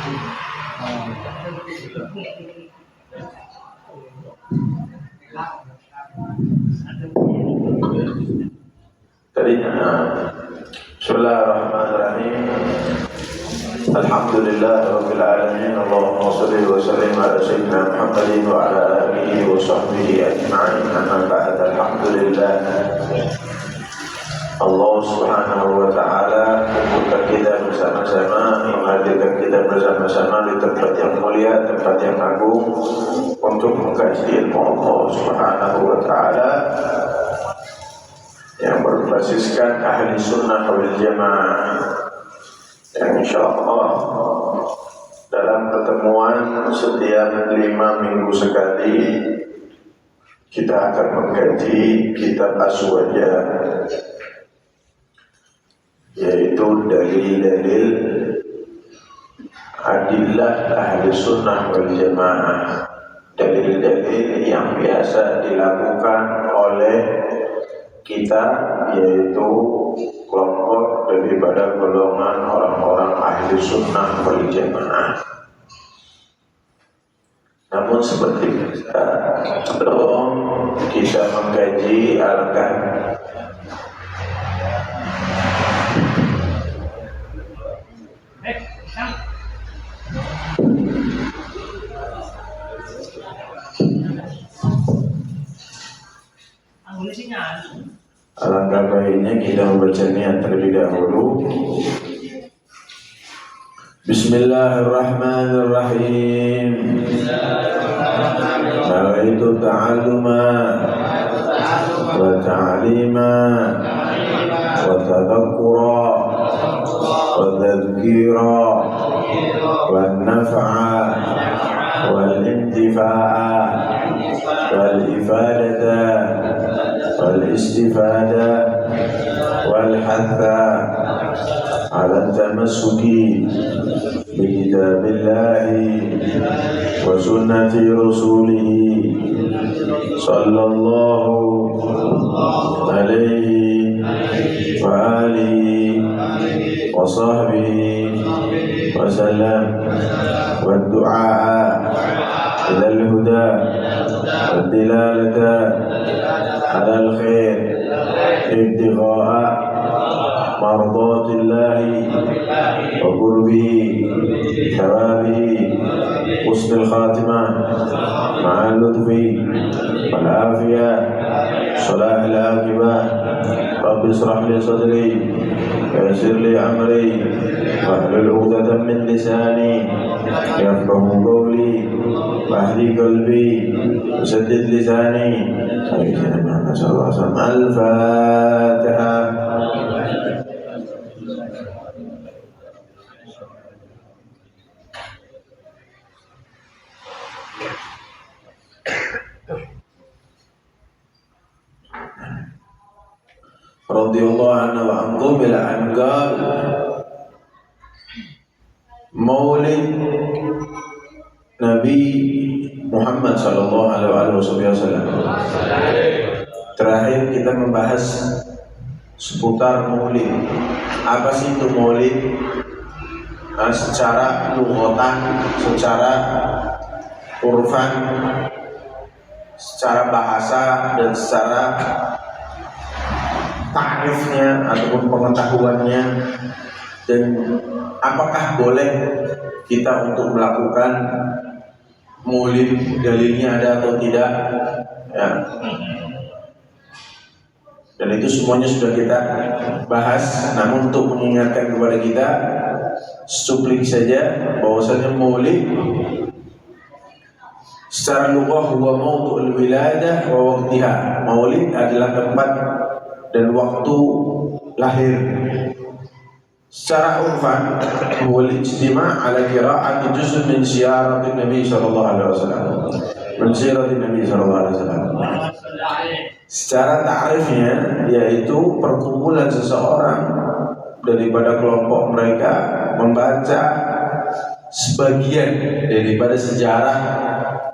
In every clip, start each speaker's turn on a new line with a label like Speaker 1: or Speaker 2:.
Speaker 1: Bismillahirrahmanirrahim. Alhamdulillahirabbil alamin. Allahumma shalli wa sallim ala sayyidina Muhammadin wa ala alihi wa sahbihi ajma'in. Amma ba'd. Alhamdulillah. Allah Subhanahu wa taala kumpulkan kita bersama-sama, menghadirkan kita bersama-sama di tempat yang mulia, tempat yang agung untuk mengkaji ilmu Allah Subhanahu wa taala yang berbasiskan ahli sunnah wal jamaah. Yang insyaallah dalam pertemuan setiap 5 minggu sekali kita akan mengkaji kitab Aswaja, yaitu dalil-dalil adillah ahli sunnah wal jamaah, dalil-dalil yang biasa dilakukan oleh kita, yaitu kelompok daripada golongan orang-orang ahli sunnah wal jamaah. Namun seperti biasa, sebelum kita mengkaji alangkah alangkah baiknya kita membaca niat terlebih dahulu. Bismillahirrahmanirrahim. Nawaitu ta'alluma wa ta'lima wa tadhakkura wa tadhkira wa naf'a wal intifa'a wal ifadata والاستفادة والحث على التمسك بكتاب الله وسنة رسوله صلى الله عليه وآله وصحبه وسلم والدعاء إلى الهدى والدلالة على الخير ابتغاء مرضات الله وقربه ثوابه حسن الخاتمة مع اللطف والعافية صلاح العاقبة رب اشرح لي صدري ويسر لي أمري واحلل عقدة من لساني يفقهوا قولي واهدي قلبي وسدد لساني. Al-Fatihah. Radhiyallahu anhu wa anhum bila anqal Maulid Nabi Muhammad sallallahu alaihi wasallam. Terakhir kita membahas seputar maulid. Apa sih itu maulid? Secara lughatan, secara urfan, secara bahasa dan secara ta'rifnya ataupun pengetahuannya, dan apakah boleh kita untuk melakukan maulid, dalilnya ada atau tidak ya. Dan itu semuanya sudah kita bahas. Namun untuk mengingatkan kepada kita, suplik saja bahwasanya maulid secara lughah huwa mawdu'ul wiladah wa waqtiha. Maulid adalah tempat dan waktu lahir. Secara urfan, huwa al-ijtima' ala qira'ati juz' min siyaratin Nabi sallallahu alaihi wasallam. Min siratin Nabi sallallahu alaihi wasallam. Secara ta'rifnya yaitu perkumpulan seseorang daripada kelompok mereka membaca sebagian daripada sejarah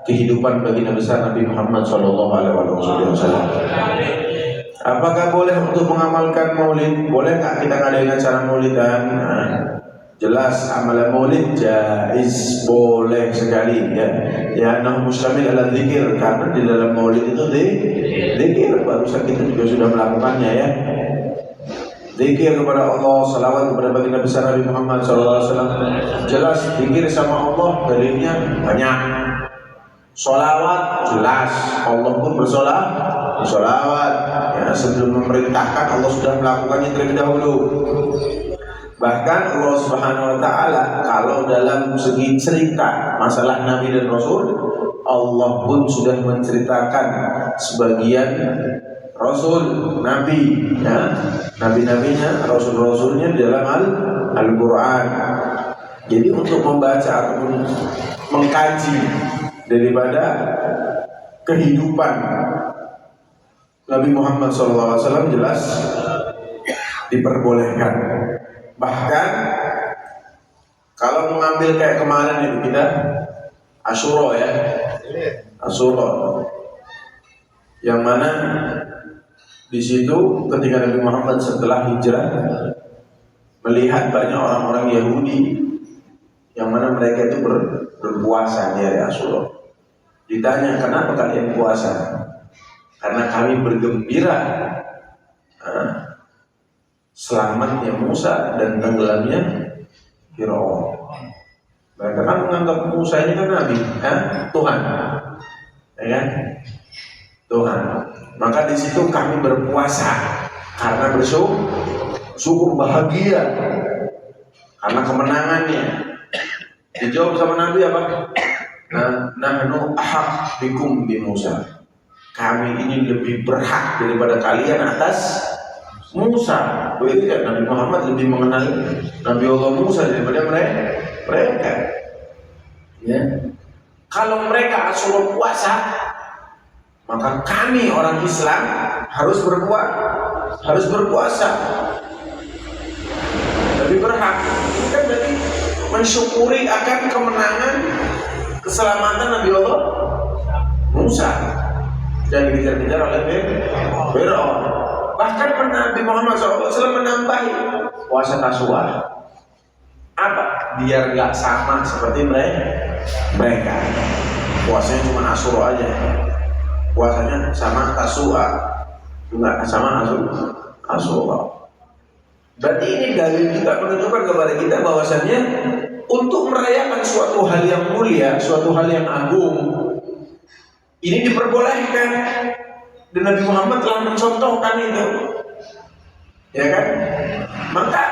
Speaker 1: kehidupan baginda besar Nabi Muhammad sallallahu alaihi wasallam. Apakah boleh untuk mengamalkan maulid? Boleh nggak kita ngadain acara maulidan? jelas amalan maulid jaiz, boleh sekali ya. Ya, nah mustamil ala dzikir, karena di dalam maulid itu dzikir, barusan kita juga sudah melakukannya ya. Zikir kepada Allah, salawat kepada baginda besar Nabi Muhammad SAW. Jelas zikir sama Allah dalilnya banyak. Salawat jelas, Allah pun bersolawat. Ya, sebelum memerintahkan Allah sudah melakukannya terlebih dahulu. Bahkan Allah Subhanahu Wa Taala kalau dalam segi cerita masalah Nabi dan Rasul, Allah pun sudah menceritakan sebagian Rasul, Nabi, ya, Nabi-nabinya, Rasul-Rasulnya di dalam Al-Quran. Jadi untuk membaca ataupun mengkaji daripada kehidupan Nabi Muhammad SAW jelas diperbolehkan. Bahkan kalau mengambil kayak kemarin itu kita Asyura ya, Asyura, yang mana di situ ketika Nabi Muhammad setelah hijrah melihat banyak orang-orang Yahudi yang mana mereka itu berpuasa di hari Asyura. Ditanya, kenapa kalian puasa? Karena kami bergembira selamatnya Musa dan tenggelamnya Firaun. Mereka kan menganggap Musa ini kan Nabi, Tuhan, ya kan? Tuhan. Maka di situ kami berpuasa karena bersyukur, bahagia karena kemenangannya. Dijawab sama Nabi apa? Nahnu ahaq bikum bi Musa. Kami ini lebih berhak daripada kalian atas Musa. Begitu kan? Nabi Muhammad lebih mengenal Nabi Allah Musa daripada mereka. Ya. Kalau mereka Asyura puasa, maka kami orang Islam harus berpuasa. Lebih berhak. Itu kan berarti mensyukuri akan kemenangan, keselamatan Nabi Allah Musa dan dikejar-kejar oleh Firaun. Bahkan Nabi Muhammad SAW menambahi puasa Tasyrik. Apa? Biar nggak sama seperti mereka. Puasanya cuma Asyura aja. Puasanya sama Tasyrik, enggak sama Asyura. Berarti ini dalil juga menunjukkan kepada kita bahwasannya untuk merayakan suatu hal yang mulia, suatu hal yang agung, ini diperbolehkan. Dan Nabi Muhammad telah mencontohkan itu, ya kan? Maka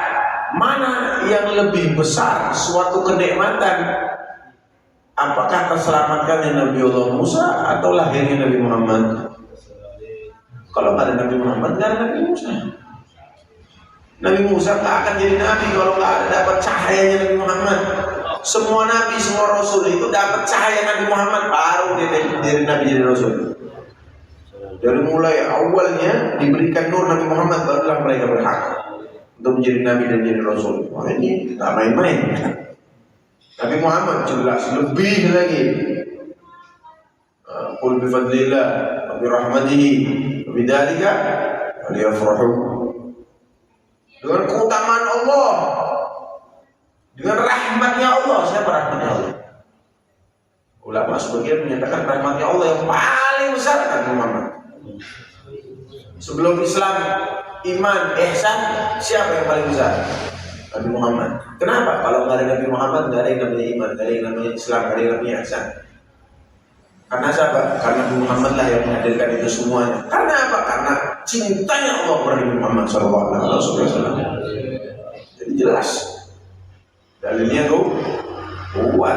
Speaker 1: mana yang lebih besar suatu kenikmatan? Apakah terselamatkannya Nabi Allah Musa atau lahirnya Nabi Muhammad? Kalau nggak ada Nabi Muhammad, nggak ada Nabi Musa. Nabi Musa nggak akan jadi nabi kalau nggak ada dapat cahayanya Nabi Muhammad. Semua nabi, semua rasul itu dapat cahaya Nabi Muhammad baru dari nabi jadi rasul. Dari mulai awalnya diberikan nur Nabi Muhammad, barulah mereka berhak untuk menjadi nabi dan jadi rasul. Wah, ini tak main-main. Nabi Muhammad jelas lebih lagi. Qul bi fadlillah wa bi rahmatihi wa bidzalika falyafrahu. Dengan keutamaan Allah, dengan rahmatnya Allah. Siapa rahmatnya Allah? Ulama sebagian menyatakan rahmatnya Allah yang paling besar Nabi Muhammad. Sebelum Islam, iman, ihsan, siapa yang paling besar? Nabi Muhammad. Kenapa? Kalau nggak ada Nabi Muhammad, nggak ada yang namanya iman, nggak ada yang namanya Islam, nggak ada yang namanya ihsan. Karena siapa? Karena Nabi Muhammad lah yang menghadirkan itu semuanya. Karena apa? Karena cintanya Allah kepada Nabi Muhammad SAW. Jadi jelas dalilnya tuh kuat.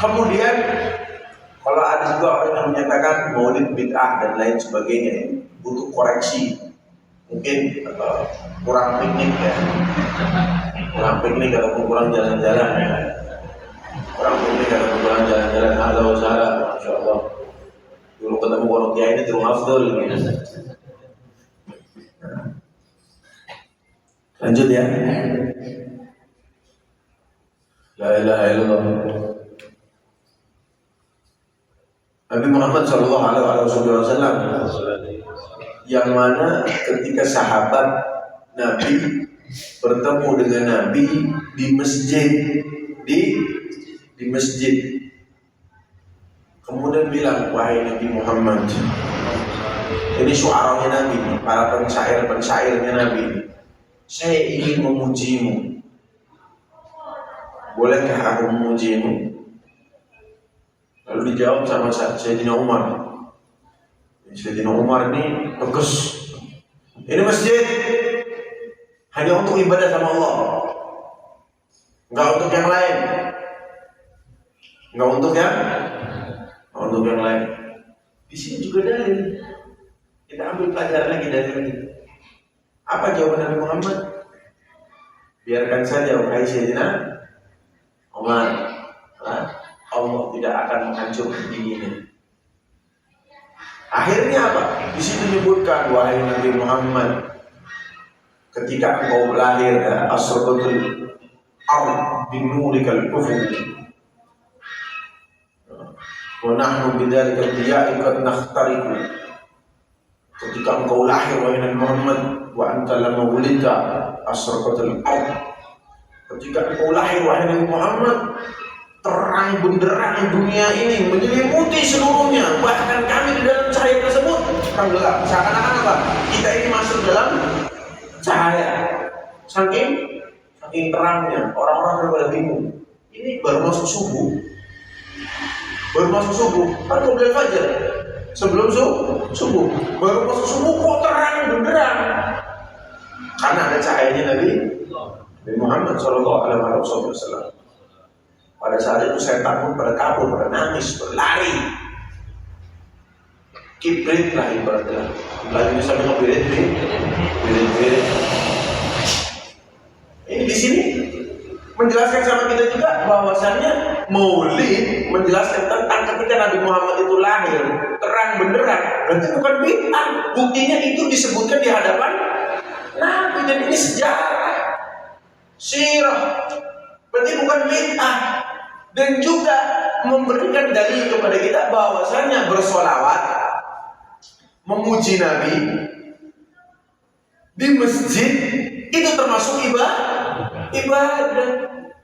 Speaker 1: Kemudian kalau ada juga orang yang menyatakan maulid bid'ah dan lain sebagainya, butuh koreksi. Mungkin kurang piknik ya, kurang piknik ataupun kurang jalan-jalan ya. Kurang piknik ataupun kurang jalan-jalan. Halo salam, masya Allah. Dulu ketemu orang kiai ini terus afdol gitu. Lanjut ya. La ilaha illallah. Nabi Muhammad SAW yang mana ketika sahabat Nabi bertemu dengan Nabi di masjid, di masjid. Kemudian bilang, wahai Nabi Muhammad, ini syuaranya Nabi, para pensair-pensairnya Nabi, saya ingin memujimu. Bolehkah aku memujimu? Lalu dijawab sama Sayyidina Umar. Sayyidina Umar ini tegas. Ini masjid hanya untuk ibadah sama Allah, enggak untuk yang lain, enggak untuk yang lain. Di sini juga dalil. Kita ambil pelajaran lagi dari ini. Apa jawaban Nabi Muhammad? Biarkan saja wahai Sayyidina Umar, Allah tidak akan menghancurkan dinginnya. Akhirnya apa? Di situ menyebutkan, wahai Nabi Muhammad, ketika engkau lahir, asratul ard bin nurikal ufuq, wa nahnu bidzalika diya'i qad nakhtariqu. Ketika engkau lahir wahai Nabi Muhammad, wa anta lamma wulidta asratul ard, ketika engkau lahir wahai Nabi Muhammad, terang benderang dunia ini menyelimuti seluruhnya, bahkan kami di dalam cahaya tersebut terang gelap. Seakan-akan apa? Kita ini masuk dalam cahaya. Saking terangnya, orang-orang pada bingung. Ini baru masuk subuh. Kan qabla fajar. Sebelum subuh. Baru masuk subuh kok terang benderang. Karena ada cahayanya Nabi Muhammad sallallahu alaihi wasallam. Pada saat itu setan pun pada kabur, pada nangis, berlari. Kibrit lah ibaratnya. Lagi sampai ngebirit. Ini di sini menjelaskan sama kita juga bahwasannya Maulid menjelaskan tentang ketika Nabi Muhammad itu lahir terang benderang. Berarti bukan bid'ah. Buktinya itu disebutkan di hadapan Nabi, dan ini sejarah, sirah. Berarti bukan bid'ah. Dan juga memberikan dalil kepada kita bahwasanya bersolawat, memuji Nabi di masjid itu termasuk ibadah,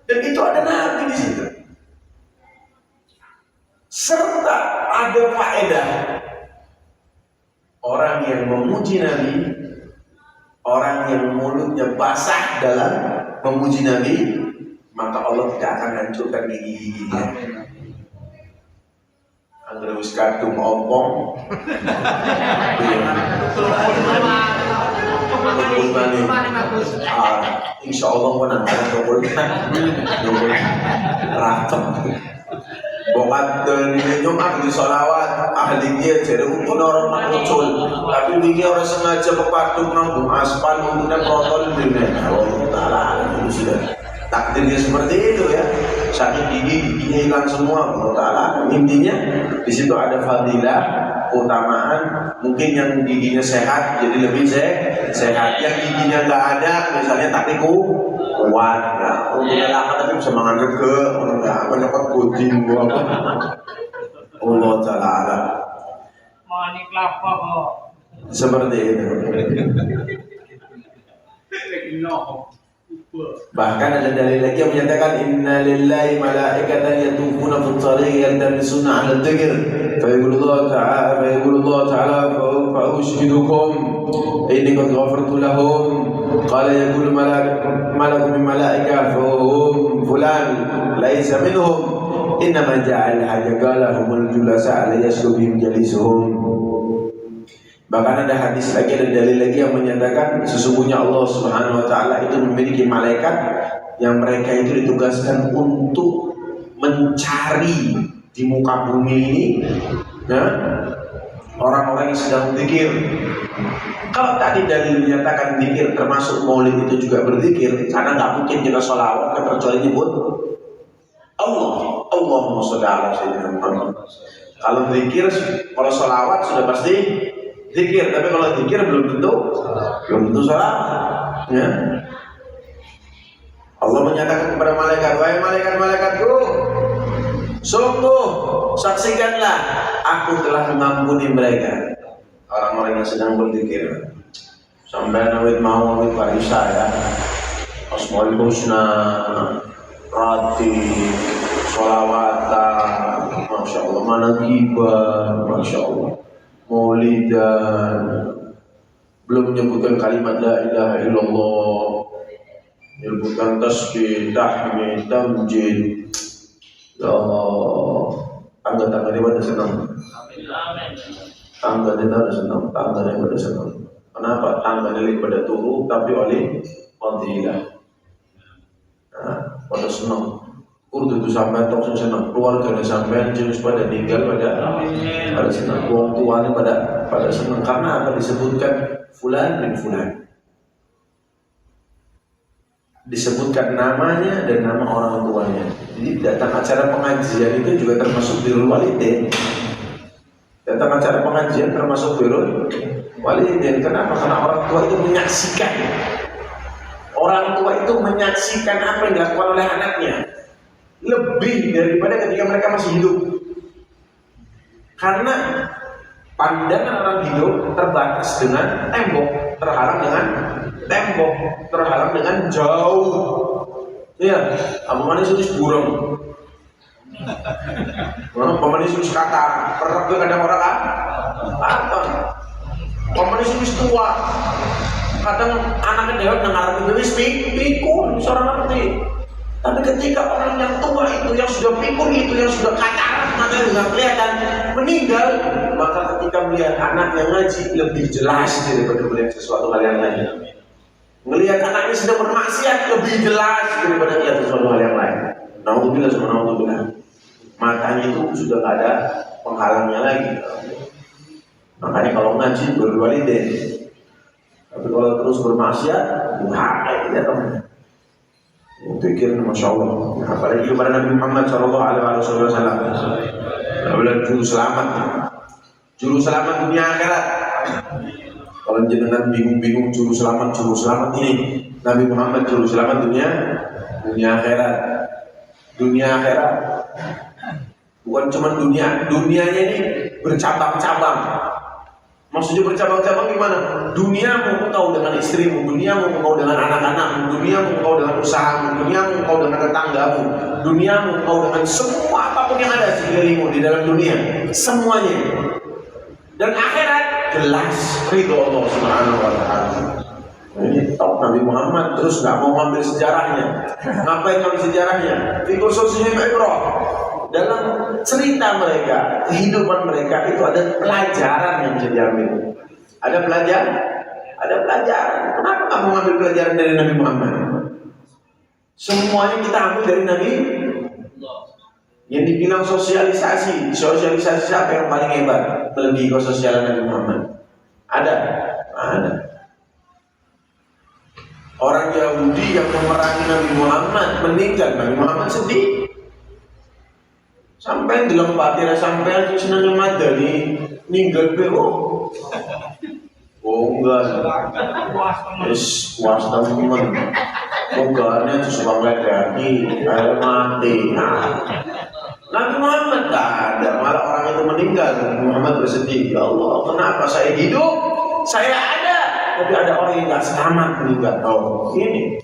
Speaker 1: dan itu ada Nabi di situ. Serta ada faedah, orang yang memuji Nabi, orang yang mulutnya basah dalam memuji Nabi, maka Allah tidak akan hancurkan gigi-giginya. Angger wis kadung ompong. Insya Allah menang dokul ratem. Bokat dari Jumat di sholawat ahli dia jadi pun orang muncul, tapi dia orang sengaja berpatung nanggung aspal untuk protol ini. Allah Taala itu sudah takdirnya seperti itu ya. Saking giginya hilang semua, Allah Taala. Intinya di situ ada fadilah, keutamaan. Mungkin yang giginya sehat jadi lebih sehat. Yang giginya nggak ada, misalnya tapi kuat, ya. Punya lama tapi bisa makan rege, enggak menyokot kucing gua apa. Allah Taala.
Speaker 2: Manik lapa kok.
Speaker 1: Seperti itu. Bahkan ada dalil lagi yang menyatakan inna lillahi malaikatan yatufuna fit tariq yaltamisuna 'ala al-dhikr fa yaqulu Allah ta'ala fa ushhidukum inni qad ghafartu lahum qala yaqulu malakun min malaika fa hum fulan laysa minhum innama ja'al hajaqalahum al-julasa 'ala yasrubihim jalisuhum. Bahkan ada hadis lagi, ada dalil lagi yang menyatakan sesungguhnya Allah Subhanahu wa taala itu memiliki malaikat yang mereka itu ditugaskan untuk mencari di muka bumi ini ya, orang-orang yang sedang berzikir. Kalau tadi dalil menyatakan zikir termasuk maulid itu juga berzikir, karena nggak mungkin kita sholawat kecuali nyebut Allah. Allahumma sholli ala sayyidina Muhammad. Kalau zikir, kalau sholawat sudah pasti zikir, tapi kalau zikir belum tentu salah. Ya. Allah menyatakan kepada malaikat, wahai malaikat-malaikatku, sungguh saksikanlah, aku telah mengampuni mereka, orang-orang yang sedang berzikir. Sampai nawit mau nawit parisa ya. Asmaul Husna, Ratib, Sholawatan, Masya Allah, Manakiban, Masya Allah, Maulidan, belum menyebutkan kalimat La ilaha illallah, menyebutkan tasbih, tahmid, tamjid. Ya Allah, tangga-tangganya pada senang. Tangganya pada senang, tangganya pada senang. Kenapa? Tangganya pada turu, tapi oleh fadilah. Nah, pada senang. Urut itu sampai tok senang. Keluarganya sampai jenis pada tinggal pada senang. Orang tuanya pada senang. Karena apa? Disebutkan fulan bin fulan. Disebutkan namanya dan nama orang tuanya. Jadi datang acara pengajian itu juga termasuk birrul walidain. Datang acara pengajian termasuk birrul walidain. Kenapa? Karena orang tua itu menyaksikan. Orang tua itu menyaksikan apa yang dilakukan oleh anaknya lebih daripada ketika mereka masih hidup. Karena pandangan orang hidup terbatas dengan tembok, terhalang dengan tembok, terhalang dengan jauh. Iya, pemanis itu burung. Pemanis itu kata, pernah gue kadang orang apa? Pemanis itu tua. Kadang anaknya dewa dengar itu pikun, seorang ngerti. Tapi ketika orang yang tua itu, yang sudah pikun itu, yang sudah katarak, mata nggak kelihatan, meninggal, maka ketika melihat anak yang ngaji lebih jelas daripada melihat sesuatu hal yang lain. Melihat anaknya sedang bermaksiat lebih jelas daripada melihat sesuatu hal yang lain. Naudzubillah sama naudzubillah. Matanya itu sudah nggak ada penghalangnya lagi. Makanya kalau ngaji berwalidain. Tapi kalau terus bermaksiat, kayak tidak teman. Pikir Masya Allah. Apalagi kepada Nabi Muhammad Sallallahu Alaihi Wasallam. Adalah juru selamat. Juru selamat dunia akhirat. Kalau jenengan bingung-bingung juru selamat ini, Nabi Muhammad juru selamat dunia akhirat. Dunia akhirat. Bukan cuma dunianya ini bercabang-cabang. Maksudnya bercabang-cabang gimana? Duniamu engkau dengan istrimu, duniamu engkau dengan anak-anakmu, duniamu engkau dengan usahamu, duniamu engkau dengan tetanggamu, duniamu engkau dengan semua apapun yang ada sekelilingmu di dalam dunia, semuanya. Dan akhirat jelas ridho Allah Subhanahu wa taala. Ini tahu Nabi Muhammad terus nggak mau ngambil sejarahnya. Ngapain ngambil sejarahnya? Fikul sosial Ibrah. Dalam cerita mereka, kehidupan mereka itu ada pelajaran yang bisa diambil. Ada pelajaran. Kenapa kamu mengambil pelajaran dari Nabi Muhammad? Semuanya kita ambil dari Nabi. Yang dibilang sosialisasi siapa yang paling hebat melebihi kesosialan Nabi Muhammad? Ada. Orang Yahudi yang memerangi Nabi Muhammad meninggal, Nabi Muhammad sedih. Sampai dalam batin sampai senangnya madani ninggal beo. Oh enggak. Puas teman. Bukannya sesuatu lagi, air mati. Nabi Muhammad tak ada, malah orang itu meninggal. Nabi Muhammad bersedih, ya Allah, kenapa saya hidup? Saya ada, tapi ada orang yang nggak selamat meninggal. Oh ini.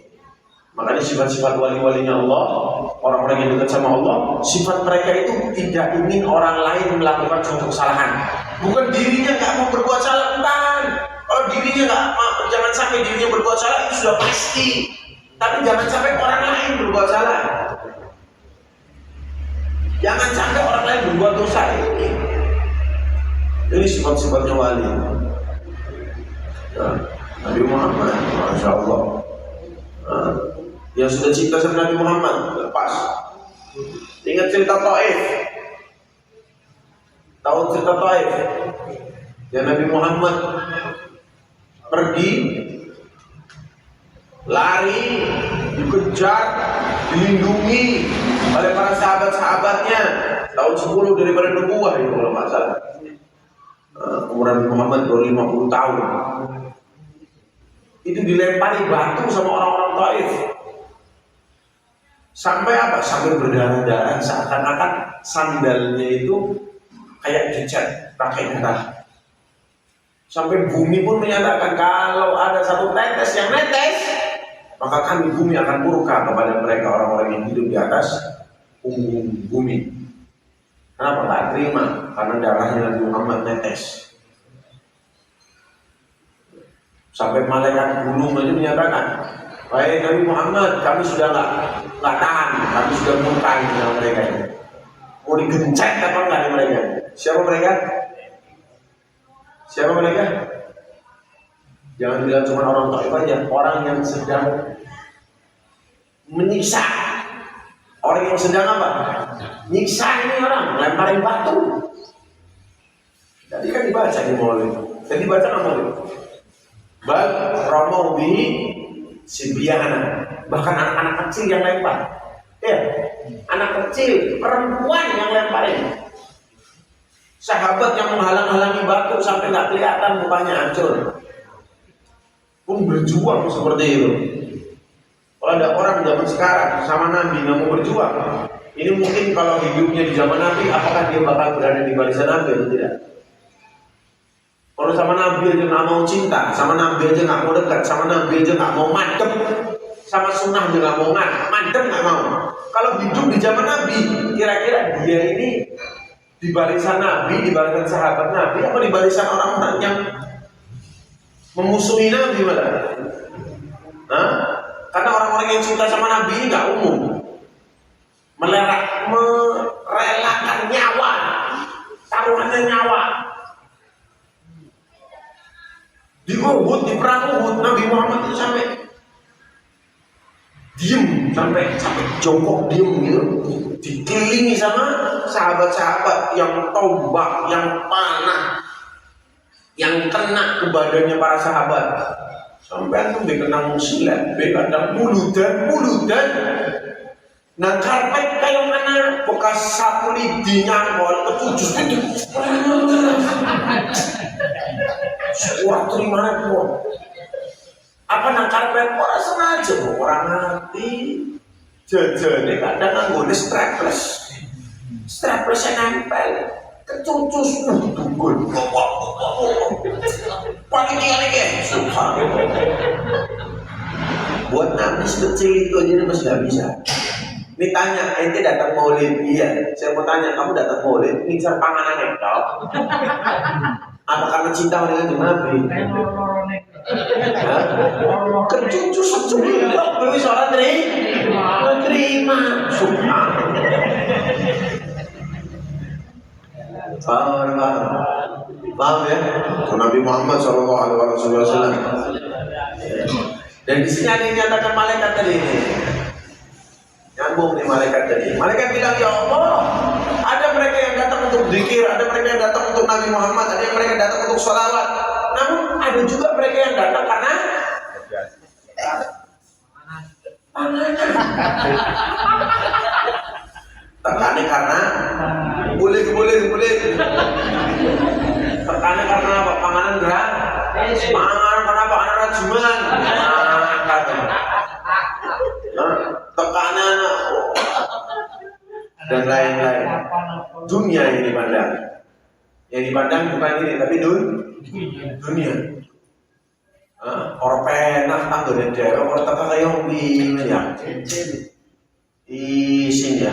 Speaker 1: Makanya sifat-sifat wali-walinya Allah, orang-orang yang dekat sama Allah, sifat mereka itu tidak ingin orang lain melakukan suatu kesalahan. Bukan dirinya nggak mau berbuat salah, bukan. Kalau dirinya nggak mau, jangan sampai dirinya berbuat salah itu sudah pasti. Tapi jangan sampai orang lain berbuat salah. Jangan sampai orang lain berbuat dosa ini. Ini sifat-sifatnya wali. Nah, Nabi Muhammad, Masya Allah. Yang sudah cinta sama Nabi Muhammad lepas. Ingat cerita Taif. Tahu cerita Taif? Yang Nabi Muhammad pergi, lari, dikejar, dilindungi oleh para sahabat-sahabatnya. Tahun 10 daripada nubuah itu kalau nggak salah. Umur Nabi Muhammad baru 50 tahun. Itu dilempari batu sama orang-orang Taif. Sampai apa? Sampai berdarah-darah, seakan-akan sandalnya itu kayak dicat pakai darah. Sampai bumi pun menyatakan kalau ada satu tetes yang netes, maka kami bumi akan murka kepada mereka orang-orang yang hidup di atas bumi. Kenapa nggak terima? Karena darahnya Nabi Muhammad netes. Sampai malaikat gunung aja menyatakan, baik Nabi Muhammad, kami sudah nggak tahan, kami sudah murka dengan mereka ini. Mau digencet apa enggak nih mereka? Siapa mereka? Siapa mereka? Jangan bilang cuma orang Taif aja, orang yang sedang menyiksa. Orang yang sedang apa? Nyiksa ini orang, lemparin batu. Tadi kan dibaca di Maulid. Tadi baca nggak Maulid? Bal Romo bi Sibiana, bahkan anak-anak kecil yang lempar. Ya, anak kecil, perempuan yang lemparin. Sahabat yang menghalang-halangi batu sampai nggak kelihatan mukanya hancur. Pun berjuang seperti itu. Kalau ada orang zaman sekarang sama Nabi nggak mau berjuang, ini mungkin kalau hidupnya di zaman Nabi, apakah dia bakal berada di barisan Nabi atau tidak? Kalau sama Nabi aja nggak mau cinta, sama Nabi aja nggak mau dekat, sama Nabi aja nggak mau madem, sama sunnah aja nggak mau madem, nggak mau. Kalau hidup di zaman Nabi, kira-kira dia ini di barisan Nabi, di barisan sahabat Nabi, apa di barisan orang-orang yang memusuhi Nabi malah? Hah? Karena orang-orang yang cinta sama Nabi ini nggak umum, merelakan nyawa, taruhannya nyawa. Di Uhud, di perang Uhud, Nabi Muhammad itu sampai diem, sampai jongkok diem gitu, dikelilingi sama sahabat-sahabat yang tombak, yang panah, yang kena ke badannya para sahabat. Sampai itu kena musilat, kena muludan. Nah karpet kayak mana bekas satu lidi nyangkol ketujuh itu. Wah terima pun. Apa nang karpet orang sengaja orang hati jajannya kadang nganggone strapless nempel kecucus tunggu paling ini subhanallah. Buat Nabi sekecil itu aja masih nggak bisa. Ini tanya, ente datang Maulid? Iya. Saya mau tanya, kamu datang Maulid ngincar panganan entok? Apa karena cinta dengan Nabi? Kecucus seculik beli sholat terima subhanallah. Paham ya? Nabi Muhammad SAW. Dan di sini ada yang nyatakan malaikat tadi. Nyambung nih malaikat tadi. Malaikat bilang, ya Allah, ada mereka yang datang untuk zikir, ada mereka yang datang untuk Nabi Muhammad, ada yang mereka datang untuk sholawat. Namun ada juga mereka yang datang karena panganan. Tekannya karena boleh. Tekannya karena apa? Panganan gerak. Panganan karena apa? Anak rajuman. Tekanan dan lain-lain. Dunia yang dipandang. Yang dipandang bukan ini, tapi dunia. Orang penah tangga dan daerah, orang tak kayak bingung ya. Isinya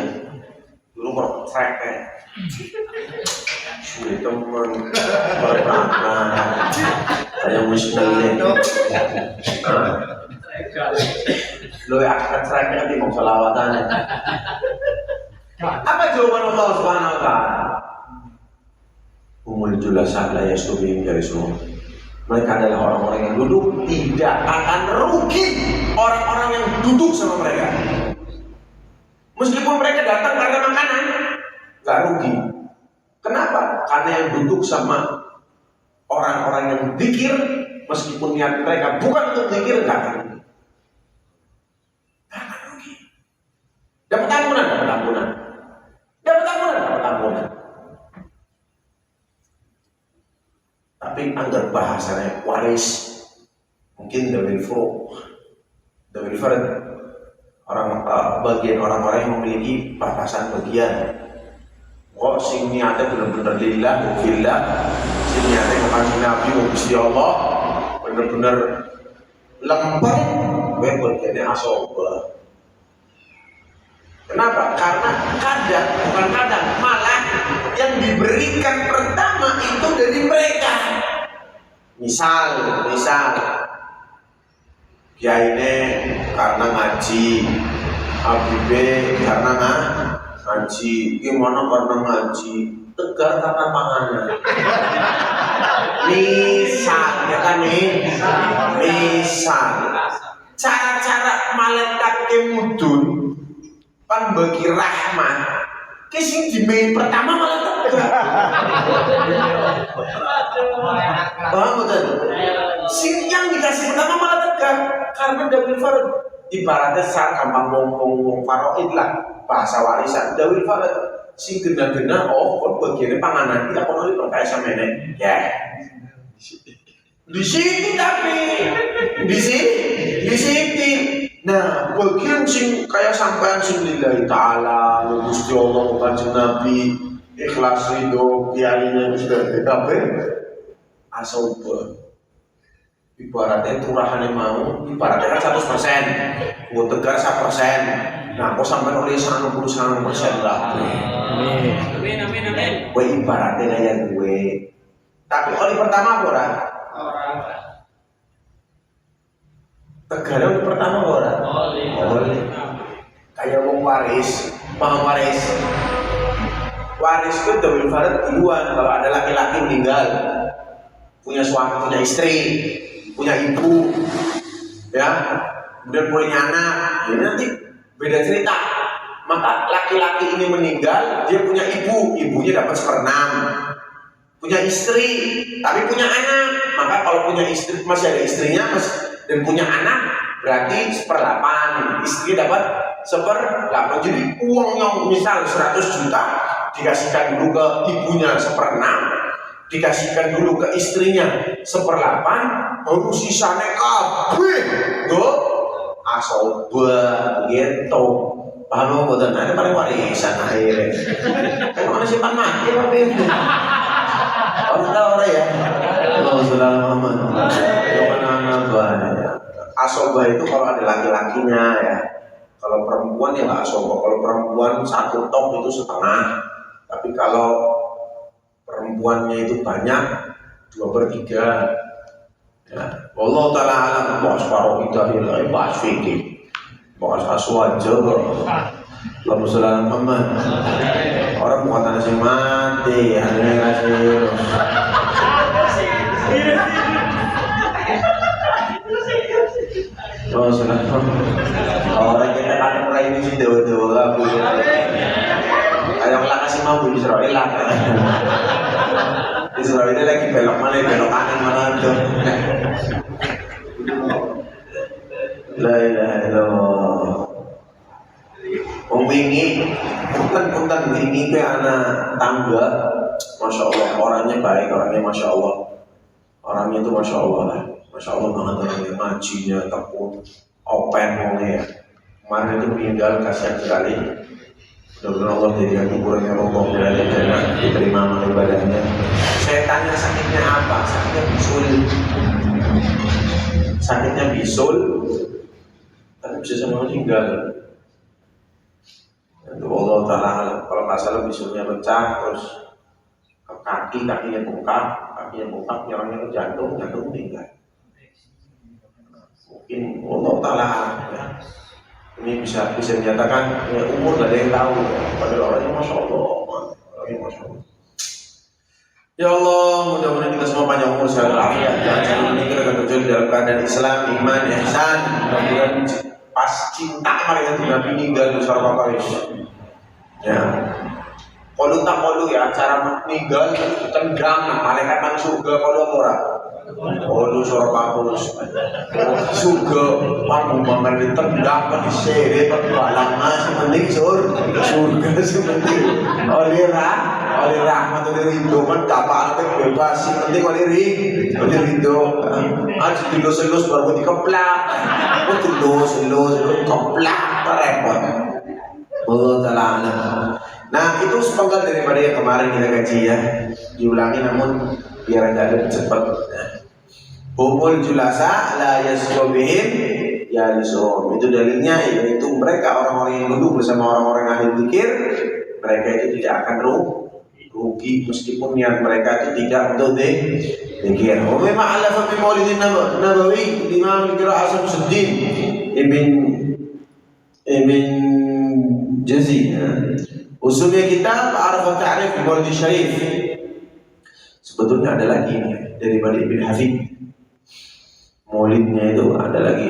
Speaker 1: dulu orang trek sudah teman berperang kayak muslim lo ya akan treknya di mau selawatannya. Apa jawaban Allah Subhanahu Wa Taala? Umul julasa la yastubihim dari semua. Mereka adalah orang-orang yang duduk, tidak akan rugi orang-orang yang duduk sama mereka. Meskipun mereka datang karena makanan, nggak rugi. Kenapa? Karena yang duduk sama orang-orang yang zikir, meskipun niat mereka bukan untuk zikir, nggak akan rugi. Nggak akan rugi. Dapat ampunan. Tapi anggar bahasanya waris, mungkin dari orang bagian orang-orang yang memiliki batasan bagian. Kok sing niatnya benar-benar lillah, fillah, sing niatnya mengaji Nabi, Gusti Allah, benar-benar lempeng, bagiannya asoba. Kenapa? Karena bukan kadang, malah yang diberikan pertama itu dari mereka. Misal, kiai ini karena ngaji, Abibe karena ngaji, gimana karena ngaji, Tegar karena panganan. Misal, ya kan nih? Misal, cara-cara malaikat kemudun pan bagi rahmat, kesing dimain pertama malah Tegar. Paham betul? Sing yang dikasih pertama malah Tegar karena Dawil Farad. Ibaratnya saat gampang ngomong Faroid lah, bahasa warisan Dawil Farad. Sing gena-gena kon bagiannya panganan kita kon oleh perkaya sama ini. Ya. Di sini tapi di sini. Nah, bagian sing kayak sampean sing lillahi ta'ala, Gusti Allah kanjeng Nabi, ikhlas ridho, kiainya sudah kabeh asoba. Ibaratnya turahane mau, ibaratnya kan 100%, gua Tegar 100%. Nah, kok sampean oleh 99% lah. Amin. Gue ibaratnya kayak gue. Tapi oli pertama ora? Tegar oli pertama ora? Oli. Kayak wong waris, paham waris? Waris itu Dawil Farad duluan kalau ada laki-laki meninggal, punya suami, punya istri, punya ibu, ya, kemudian punya anak, ini nanti beda cerita. Maka laki-laki ini meninggal, dia punya ibunya dapat 1/6. Punya istri, tapi punya anak. Maka kalau punya istri, masih ada istrinya, dan punya anak, berarti 1/8. Istri dapat 1/8. Jadi uang yang misal 100 juta, dikasihkan dulu ke ibunya 1/6, dikasihkan dulu ke istrinya 1/8, baru sisanya kabeh tuh asoba gitu. Paham apa betul? Nah, itu paling warisan akhirnya. Kan mana simpan mati apa itu? Orang ya. Allah Muhammad. Yang mana asoba itu kalau ada laki-lakinya ya. Kalau perempuan ya nggak asoba. Kalau perempuan 1 tok itu 1/2. Tapi kalau perempuannya itu banyak 2/3. Ya. Allah Taala alam bahas parohidahil bahas fikih. Bahas aswaja. Allahumma sholli ala Muhammad. Orang bukan nasi mati, hanya ngasih. Oh, sudah. Orang kita kan mulai ini sih dewa-dewa aku. Kayak lah kasih mampu Israel lah. Israel ini lagi belok mana, belok kanan mana tuh. La ilaha illallah. Wingi, punten wingi ke anak tangga, masya Allah orangnya baik, orangnya masya Allah, orangnya itu masya Allah lah, masya Allah banget orangnya, majinya tekun, open ya. Kemarin itu meninggal kasihan sekali. Mudah-mudahan Allah jadikan kuburannya roboh dan jannah, diterima amal ibadahnya. Saya tanya sakitnya apa? Sakitnya bisul, tapi bisa sama meninggal. Itu Allah Ta'ala kalau nggak salah bisulnya pecah, terus ke kakinya bengkak, nyerangnya ke jantung meninggal. Mungkin Allah Ta'ala ya. Ini bisa menyatakan ya, umur gak ada yang tahu ya. Padahal orangnya masya Allah, ya Allah, mudah-mudahan kita semua panjang umur sehat walafiat. Jangan meninggal dan terjun dalam keadaan Islam, iman, ihsan. Mudah-mudahan pas cinta mereka itu Nabi meninggal di surga Quraisy. Ya, kalau ya cara meninggal tendang, malaikat nang surga kalau orang. Kalau surga Quraisy, surga panggungan ditendang, diseret, balang nasi penting surga sepenting. Oleh rahmat oleh ridho kan kapal bebas, penting oleh ridho. Aja dilus-lus baru dikeplak, dilus keplak repot. Allah Ta'ala. Nah itu sepenggal daripada yang kemarin kita kaji ya, diulangi namun biar agak lebih cepat. Humul julasa la yasqobihim yalizun. Itu dalilnya yaitu mereka orang-orang yang duduk bersama orang-orang ahli zikir, mereka itu tidak akan rugi meskipun niat mereka itu tidak untuk zikir. Wa mimma alafa fi Maulidin Nabawi Imam Al-Qira'ah Syamsuddin Ibn Jazi. Usulnya kitab Araf Ta'rif Maulid Syarif. Sebetulnya ada lagi daripada Ibn Hafid. Maulidnya itu ada lagi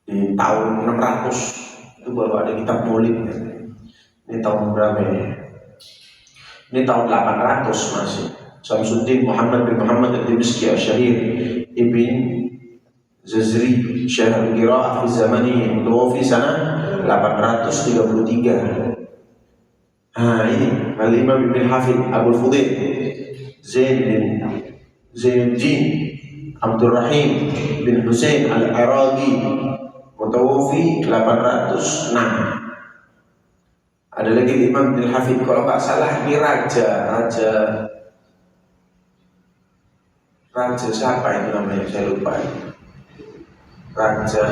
Speaker 1: di tahun 600 itu baru ada kitab maulidnya. Ini tahun berapa ini? Ini tahun 800 masih. Syamsuddin Muhammad bin Muhammad al-Dimashqi al-Syahir Ibn Jazri Syekh al-Qira'ah fi zamani mutawaffi sana 833. Ini Al-Imam Ibn Hafid Abul Fudail Zainuddin Abdul Rahim bin Husain Al-Iraqi mutawaffi 806. Ada lagi Imam Ibn Hafid, kalau nggak salah ini raja siapa itu namanya, saya lupa. Raja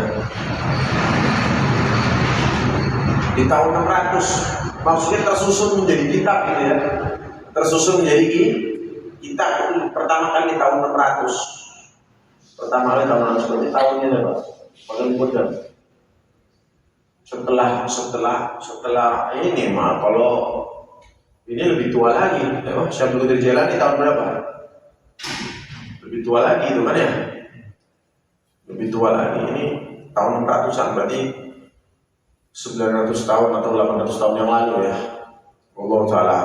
Speaker 1: di tahun 600, maksudnya tersusun menjadi kitab gitu ya. Tersusun menjadi kitab pertama kali di tahun 600. Pertama kali tahun 600, berarti tahunnya berapa? Paling mudah. Setelah ini mah kalau ini lebih tua lagi. Syabul Qadir Jailani tahun berapa? Lebih tua lagi itu kan ya? Lebih tua lagi, ini tahun 600-an, berarti 900 tahun atau 800 tahun yang lalu ya. Allah Ta'ala.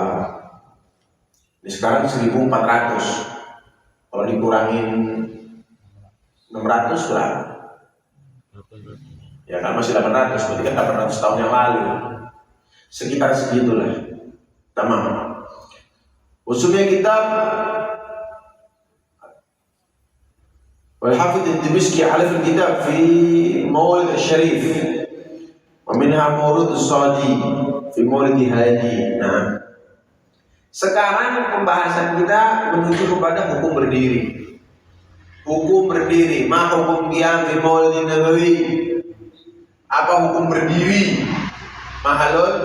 Speaker 1: Ini sekarang 1400. Kalau dikurangin 600 berapa? Ya kan masih 800, berarti kan 800 tahun yang lalu. Sekitar segitulah. Tamam. Usulnya kitab والحافظ الدمشقي على في الكتاب في مولد الشريف ومنها مولد الصادي في مولد هادي. Nah, sekarang pembahasan kita menuju kepada hukum berdiri. Hukum berdiri, ma hukum qiyam fi Maulidin Nabawi? Apa hukum berdiri? Mahalul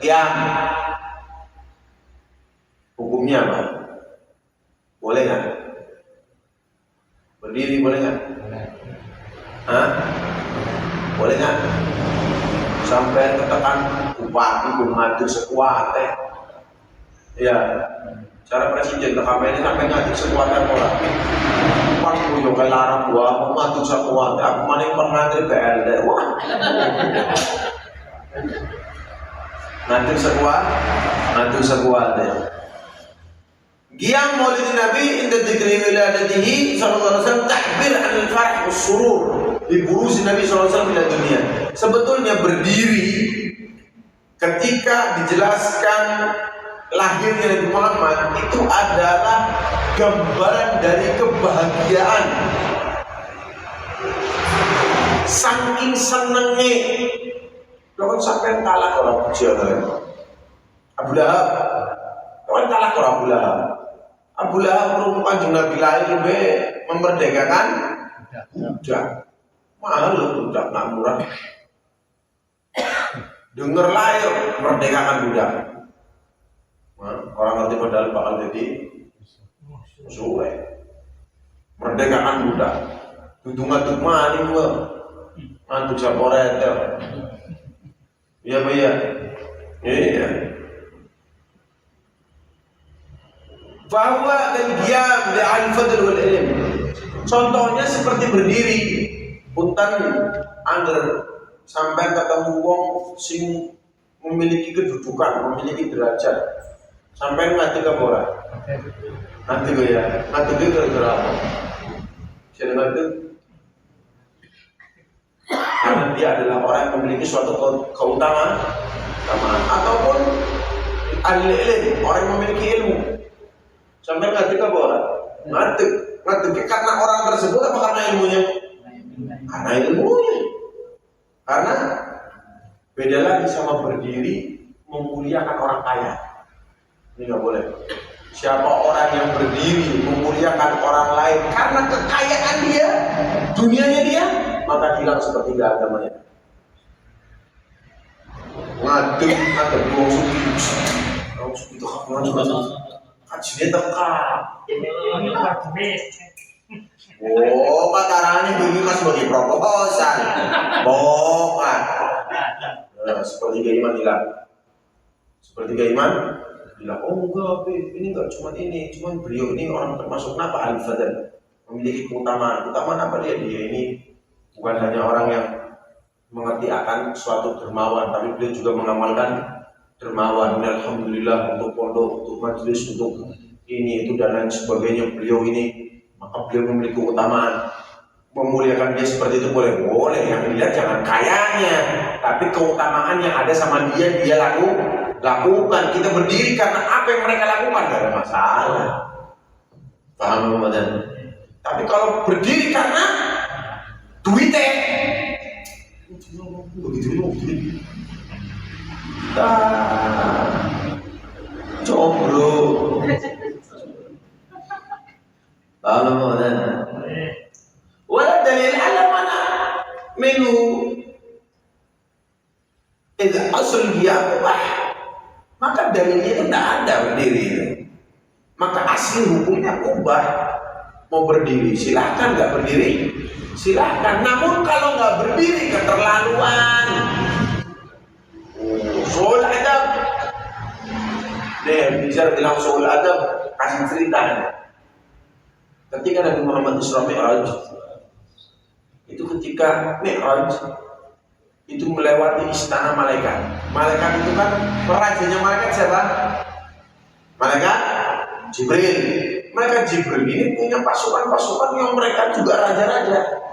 Speaker 1: qiyam. Hukumnya apa? Boleh nggak? Berdiri boleh nggak? Boleh nggak? Sampai ketekan bupati ngatur sekuatnya. Ya, cara presiden kampanye sampai ngatur sekuatnya orang. Pas punya kelarang gua ngatur sekuatnya, aku mana pernah ngantri PLD. Wah, ngatur sekuatnya. Qiyam Maulid Nabi inda dzikri wiladatihi sallallahu alaihi wasallam tahbir 'an al-farah was-surur bi buruz Nabi sallallahu alaihi wasallam ila dunia. Sebetulnya berdiri ketika dijelaskan lahirnya Nabi Muhammad itu adalah gambaran dari kebahagiaan. Saking senengnya kalau sampai kalah orang jalan Abu Lahab, kawan kalah orang Abu Lahab. Abu Lahab merupakan Nabi lahir memerdekakan budak. Mahal budak, nggak murah. Dengar lahir merdekakan budak. Orang ngerti padahal bakal jadi musuh. Merdekakan budak. Dudung-dudung maling gua. Mantu saporet. Iya, Pak ya. Iya. Bahwa al-qiyam li'al-fadl wal ilm. Contohnya seperti berdiri punten angger sampai ketemu wong sing memiliki kedudukan, memiliki derajat. Sampai ngadeg apa ora? Ngadeg ya. Ngadeg gara-gara apa? Jadi ngadeg karena dia adalah orang yang memiliki suatu keutamaan ataupun ahli ilmu, orang yang memiliki ilmu. Sampai ngadeg apa orang? Ngadeg karena orang tersebut apa karena ilmunya? Karena ilmunya. Karena beda lagi sama berdiri memuliakan orang kaya. Ini nggak boleh. Siapa orang yang berdiri memuliakan orang lain karena kekayaan dia, dunianya dia, maka hilang sepertiga agamanya. Ngadeg wong suci. Wong suci itu kajian tekap.
Speaker 2: Ini Pak Duit.
Speaker 1: Oh, pacarane begini mas sebagai proposal. Bukan. Nah, sepertiga iman hilang. Sepertiga iman bilang, oh enggak, ini enggak cuma ini, cuma beliau ini orang termasuk apa al-fadl, memiliki keutamaan. Keutamaan apa dia? Dia ini bukan hanya orang yang mengerti akan suatu dermawan, tapi beliau juga mengamalkan dermawan. Alhamdulillah untuk pondok, untuk majelis, untuk ini itu dan lain sebagainya. Beliau ini, maka beliau memiliki keutamaan. Memuliakan dia seperti itu boleh, yang dilihat jangan kayanya, tapi keutamaan yang ada sama dia lakukan. Kita berdiri karena apa yang mereka lakukan, gak ada masalah. Paham Ramadan? Tapi kalau berdiri karena duitnya, begitu. Combro. Paham Ramadan? Wala dalil ala mana minhu idza asl dia ubah, maka dalilnya itu tidak ada berdiri. Maka asli hukumnya ubah. Mau berdiri silahkan, nggak berdiri silahkan. Namun kalau nggak berdiri keterlaluan. Soal adab, deh bisa bilang soal adab, kasih cerita. Ketika Nabi Muhammad Isra Mi'raj, itu ketika Mi'raj itu melewati istana malaikat. Malaikat itu kan rajanya malaikat siapa? Malaikat Jibril. Malaikat Jibril ini punya pasukan-pasukan yang mereka juga raja-raja.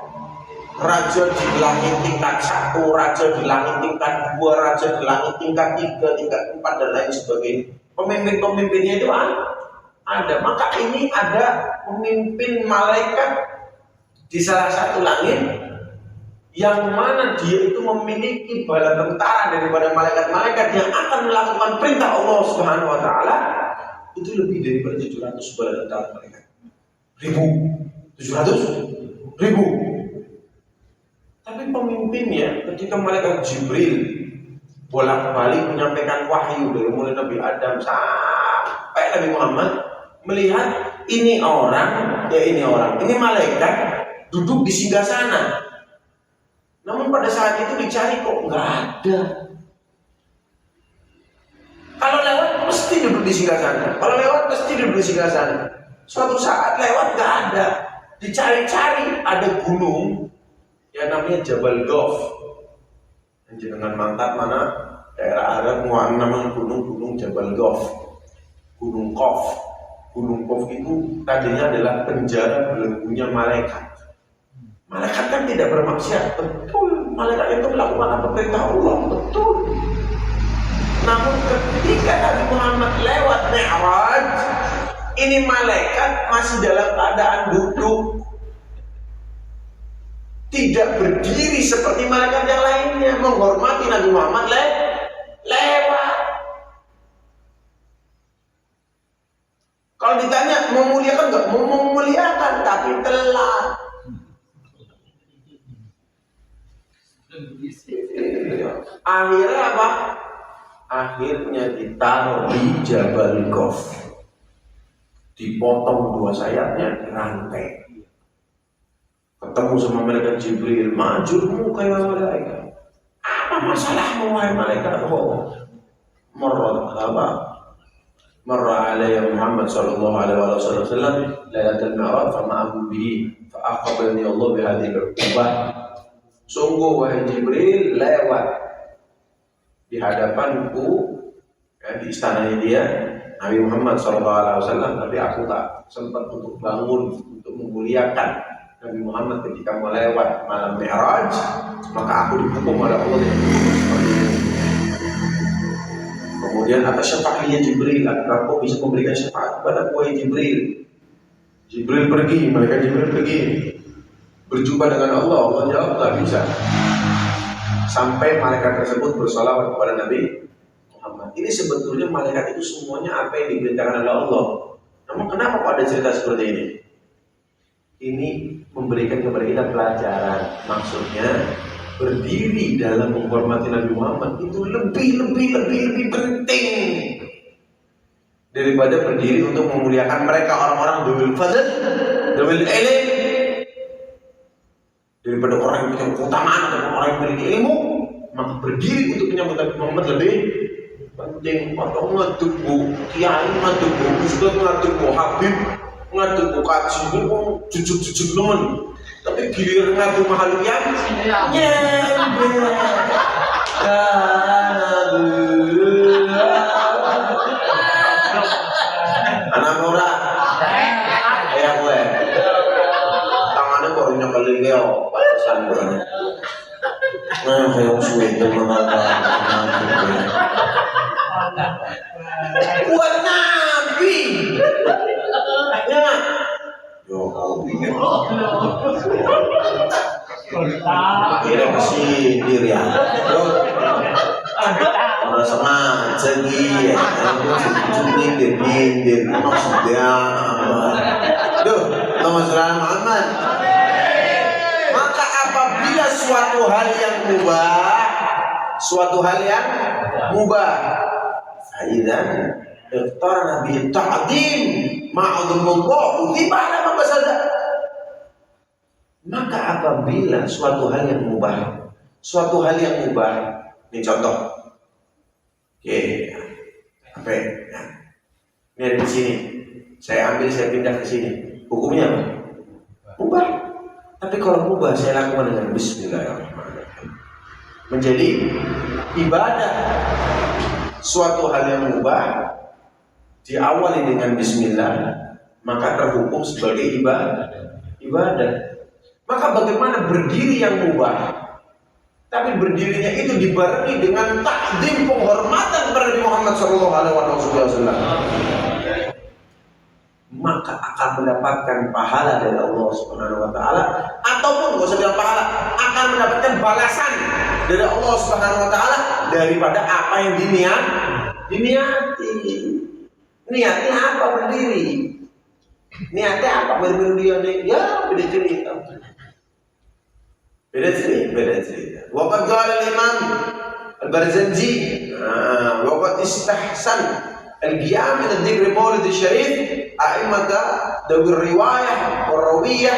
Speaker 1: Raja di langit tingkat 1, raja di langit tingkat 2, raja di langit tingkat 3, tingkat 4 dan lain sebagainya. Pemimpin-pemimpinnya itu ada. Maka ini ada pemimpin malaikat di salah satu langit yang mana dia itu memiliki bala tentara daripada malaikat-malaikat yang akan melakukan perintah Allah Subhanahu wa taala itu lebih daripada 700 bala tentara malaikat. 700 ribu. Tapi pemimpinnya ketika malaikat Jibril bolak-balik menyampaikan wahyu dari mulai Nabi Adam sampai Nabi Muhammad melihat ini malaikat duduk di singgasana. Namun pada saat itu dicari kok nggak ada. Kalau lewat mesti duduk di singgasana. Suatu saat lewat nggak ada. Dicari-cari ada gunung yang namanya Jabal Gof. Dengan mantap mana daerah Arab nama gunung Jabal Gof. Gunung Kof. Gunung Kof itu tadinya adalah penjara belenggunya malaikat. Malaikat kan tidak bermaksiat, betul. Malaikat itu melakukan apa perintah Allah, betul. Namun ketika Nabi Muhammad lewat Mi'raj, ini malaikat masih dalam keadaan duduk, tidak berdiri seperti malaikat yang lainnya, menghormati Nabi Muhammad lewat. Kalau ditanya memuliakan enggak? Memuliakan, tapi telat. Akhirnya apa? Akhirnya ditaruh di Jabal Gof, dipotong 2 sayapnya, rantai. Ketemu sama malaikat Jibril, majumu kayak malaikat. Apa masalahmu wahai malaikat? Marra alaiya Muhammad sallallahu alaihi wasallam lailatul mi'raj fama'ahu bihi fa'aqbalani Allah bihadhihi al-uqubah. Sungguh wahai Jibril lewat di hadapanku di istananya dia Nabi Muhammad SAW, tapi aku tak sempat untuk bangun untuk memuliakan Nabi Muhammad ketika melewat malam Mi'raj, maka aku dihukum oleh Allah yang seperti ini. Kemudian atas syafaatnya Jibril, apakah kau bisa memberikan syafaat kepada wahai Jibril? Jibril pergi, malaikat Jibril pergi berjumpa dengan Allah. Allah jawab tak bisa. Sampai malaikat tersebut bersalawat kepada Nabi Muhammad. Ini sebetulnya malaikat itu semuanya apa yang diperintahkan oleh Allah. Namun kenapa kok ada cerita seperti ini? Ini memberikan kepada kita pelajaran. Maksudnya berdiri dalam menghormati Nabi Muhammad itu lebih penting daripada berdiri untuk memuliakan mereka orang-orang dzul fadl, dzul ilm. Daripada orang yang punya keutamaan atau orang yang memiliki ilmu, maka berdiri untuk menyambut Nabi Muhammad lebih penting. Atau ngadegu kiai, ngadegu ustaz, ngadegu habib, ngadegu kaji ini kok jujuk-jujuk nemen. Tapi giliran ngadu mahal yang nyembel. Anak ora. Ya gue. Tangannya kok nyekeli keo, patesan gue. Nah, kayak suwe itu mengatakan buat Nabi. Ya. Yo, kira kesindir ya. Orang sengaja gitu. Nyindir maksudnya apa? Duh, Rasulullah Muhammad. Maka apabila suatu hal yang mubah, faidan iqtarana bi ta'dim ma'adhumullah utibana mabasada. Maka apabila suatu hal yang mubah, ini contoh. Oke, apa? Nah, ini ada di sini. Saya ambil, saya pindah ke sini. Hukumnya apa? Mubah. Tapi kalau mubah saya lakukan dengan bismillahirrahmanirrahim. Menjadi ibadah. Suatu hal yang mubah diawali dengan bismillah, maka terhukum sebagai ibadah. Maka bagaimana berdiri yang mubah, tapi berdirinya itu dibarengi dengan takdim, penghormatan kepada Nabi Muhammad SAW, maka akan mendapatkan pahala dari Allah Subhanahu Wa Taala, ataupun nggak usah bilang pahala, akan mendapatkan balasan dari Allah Subhanahu Wa Taala daripada apa yang diniati. Niatnya apa berdiri? Niatnya apa berdiri? Ya beda cerita. Beda cerita. Waqad qala al-Imam Al-Barzanji, waqad istahsan al-qiyam min ad-dhikr Maulid Syarif a'immata dawir riwayah wa rawiyah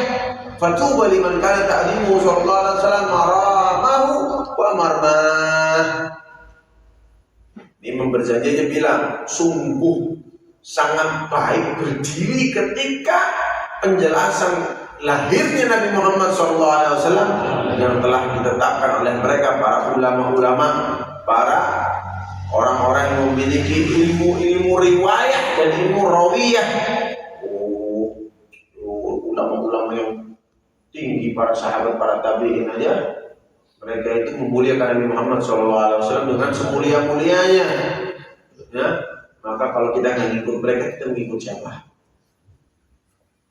Speaker 1: fatuba liman kana ta'limuhu sallallahu alaihi wasallam maramahu wa marmah. Imam Barzanji aja bilang sungguh sangat baik berdiri ketika penjelasan lahirnya Nabi Muhammad SAW yang telah ditetapkan oleh mereka para ulama-ulama, para orang-orang yang memiliki ilmu riwayah dan ilmu rawiyah. Ulama-ulama yang tinggi, para sahabat, para tabi'in aja, mereka itu memuliakan Nabi Muhammad SAW dengan semulia-mulianya. Ya, maka kalau kita nggak ngikut mereka, kita mengikut siapa?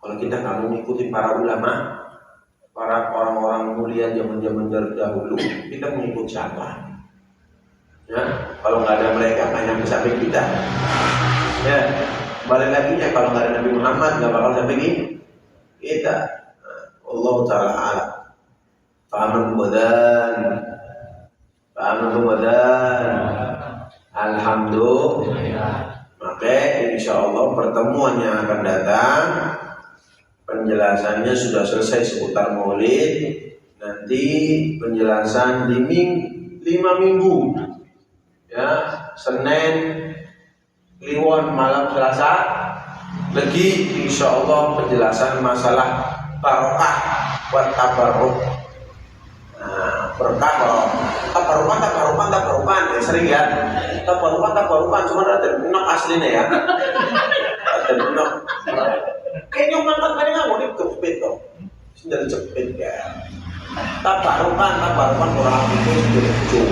Speaker 1: Kalau kita nggak mengikuti para ulama, para orang-orang mulia zaman-zaman dahulu, kita mengikut siapa? Ya, kalau nggak ada mereka, nggak nyampe sampai kita. Ya, balik lagi ya, kalau nggak ada Nabi Muhammad, nggak bakal sampai kita. Allah Taala alam. Faham kemudian. Alhamdulillah. Maka insya Allah pertemuan yang akan datang penjelasannya sudah selesai seputar Maulid. Nanti penjelasan di 5 minggu. Ya, Senin, Kliwon, malam Selasa. Lagi insya Allah penjelasan masalah barokah buat tabarruk. Berkah tabarukan ya sering ya. Tabarukan cuma ada enak aslinya ya. Ada enak. Kayaknya mantap kan nggak nih kepit dong. Sudah cepet ya. Tabarukan orang itu sudah lucu.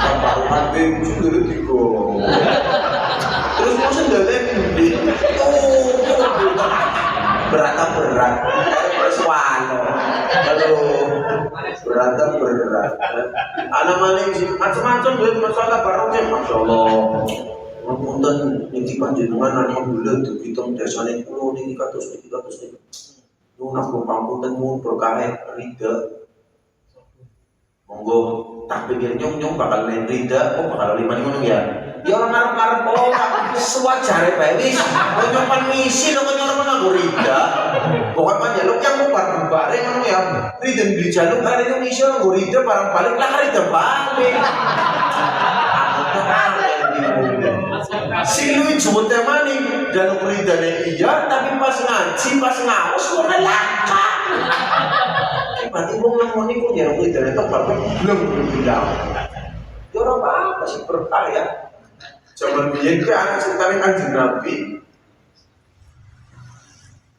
Speaker 1: Tabarukan itu sudah tigo. Terus mau sendalnya di berat. Persuano. Aduh. Berat. Anak maling sih macam-macam duit masalah barokah, masya Allah. Ngapunten niki panjenengan alhamdulillah tuh kita desane kula niki kados niki. Nuwun aku pangapunten nuwun berkahe rida. Monggo tak pikir nyong bakal main rida, kok bakal lima ngono ya. Ya orang ngarep-ngarep sewajare bae wis. Nyong pan misi kok nyong aku rida. Pokoke panjaluk yang bubar-bubare ngono ya. Rida dijaluk hari itu misi nggo rida barang balik lah rida balik. Si luwih jute maning jaluk ridane iya tapi pas ngaji pas ngaos ora laka. Berarti wong lemoni kok jaluk ridane tok bapak belum bilang. Ya ora apa sih berkah ya. Zaman biyen ke anak ceritanya Kanjeng Nabi.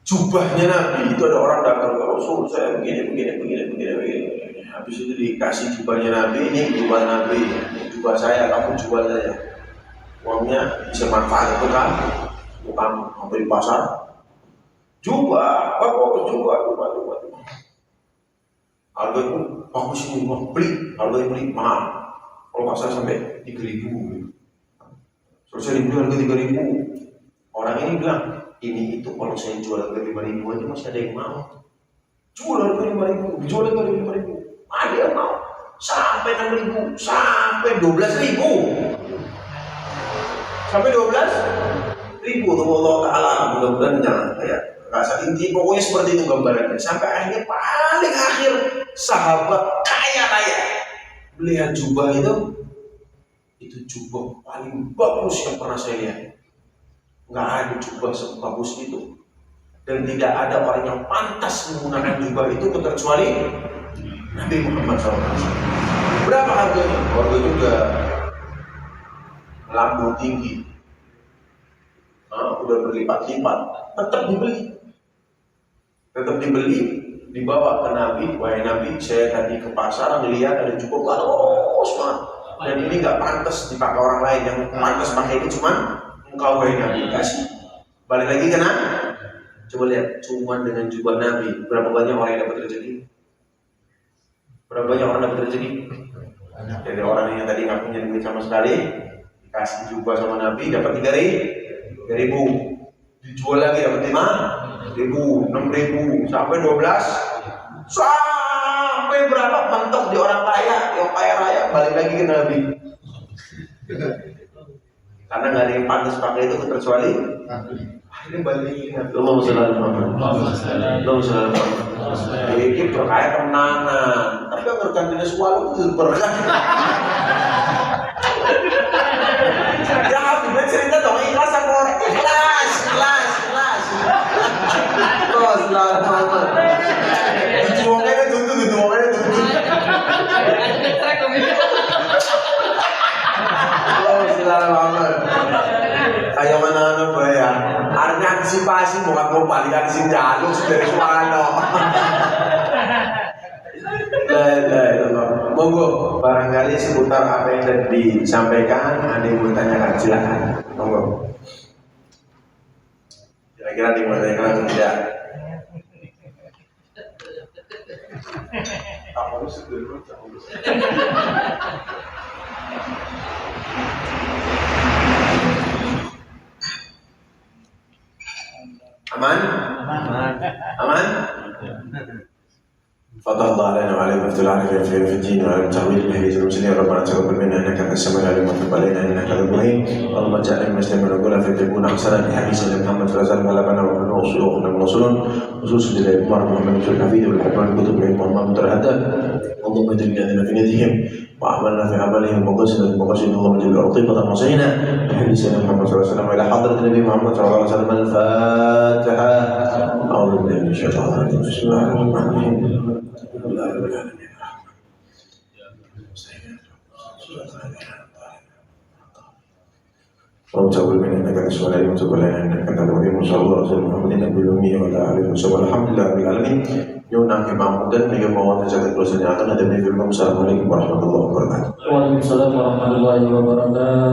Speaker 1: Jubahnya Nabi itu ada orang datang ke Rasul, saya begini. Habis itu dikasih jubahnya Nabi, ini jubah Nabi, jubah saya, kamu jual saya. Uangnya bisa manfaat itu kan, bukan sampai di pasar. Jubah. Harga itu bagus ini, beli, harga beli mahal. Kalau pasar sampai 3.000. Selesai dibeli harga 3.000. Orang ini bilang, ini itu kalau saya jual harga 5.000 aja masih ada yang mau. Jual harga 5.000, dijual harga 5.000. Ada yang mau. Sampai 6.000, sampai 12.000. Sampai 12.000 tuh Allah Ta'ala mudah-mudahan jangan kayak rasa inti pokoknya seperti itu gambarannya sampai akhirnya paling akhir sahabat kaya raya melihat jubah itu jubah paling bagus yang pernah saya lihat. Nggak ada jubah sebagus itu dan tidak ada orang yang pantas menggunakan jubah itu kecuali Nabi Muhammad SAW. Berapa harganya? Harga juga lambung tinggi, udah berlipat-lipat, tetap dibeli, dibawa ke Nabi. Wahai Nabi, saya tadi ke pasar melihat ada cukup bagus banget, dan ini nggak pantas dipakai orang lain, yang pantas pakai ini cuma engkau wahai Nabi. Kasih, balik lagi ke Nabi. Coba lihat, cuma dengan jubah Nabi, berapa banyak orang yang dapat rezeki? Berapa banyak orang dapat rezeki? Dari orang yang tadi nggak punya duit sama sekali, kasih jubah sama Nabi dapat 3.000, dijual lagi dapat 5.000, 6.000 sampai 12, sampai berapa mentok di orang kaya, yang kaya raya balik lagi ke Nabi. Karena nggak ada yang pantas pakai itu kecuali akhirnya balik lagi ke Nabi. Allahumma shalli ala Muhammad. Allahumma shalli ala Muhammad. Ini berkaya tenanan, tapi yang ngergantinya suara itu berkah. Ya Habibnya cerita dong, ikhlas apa orang? Ikhlas. Terus lama. Ngomongnya tutup. Lama. Kayak mana ya? Artinya antisipasi bukan mau balikan sing jaluk dari suano. Monggo, barangkali seputar apa yang tadi disampaikan ada yang mau tanyakan, silakan. Monggo. Kira-kira ada yang mau tanyakan atau tidak? Aman? فضل الله علينا وعليكم في العافية في الدين وعلى التأويل بهدية المسلمين ربنا تقبل منا إنك أنت السميع العليم وتب علينا إنك أنت الكريم اللهم اجعلنا مسلمين ونقول في تكون أحسن بحديث محمد صلى الله عليه وسلم غلبنا وأخذنا من رسولنا خصوصا للإمام محمد في الحفيد والحكمة الكتب والإمام مترهدة اللهم اهد بلادنا في نيتهم وأعملنا في عملهم وقصد اللهم جل وعلا وصينا بحديث محمد صلى الله عليه وسلم إلى حضرة النبي محمد صلى الله عليه وسلم الفاتحة. أعوذ بالله من الشيطان الرجيم بسم الله الرحمن الرحيم الحمد لله رب العالمين اللهم تقبل منا انك انت السميع العليم وتب علينا انك انت التواب صلى الله عليه وسلم محمد النبي الامي وعلى اله وصحبه الحمد لله رب العالمين. Yuna Imam dan Mega Mawar tercatat tulisannya akan ada di film. Assalamualaikum warahmatullahi wabarakatuh.
Speaker 3: Waalaikumsalam warahmatullahi wabarakatuh.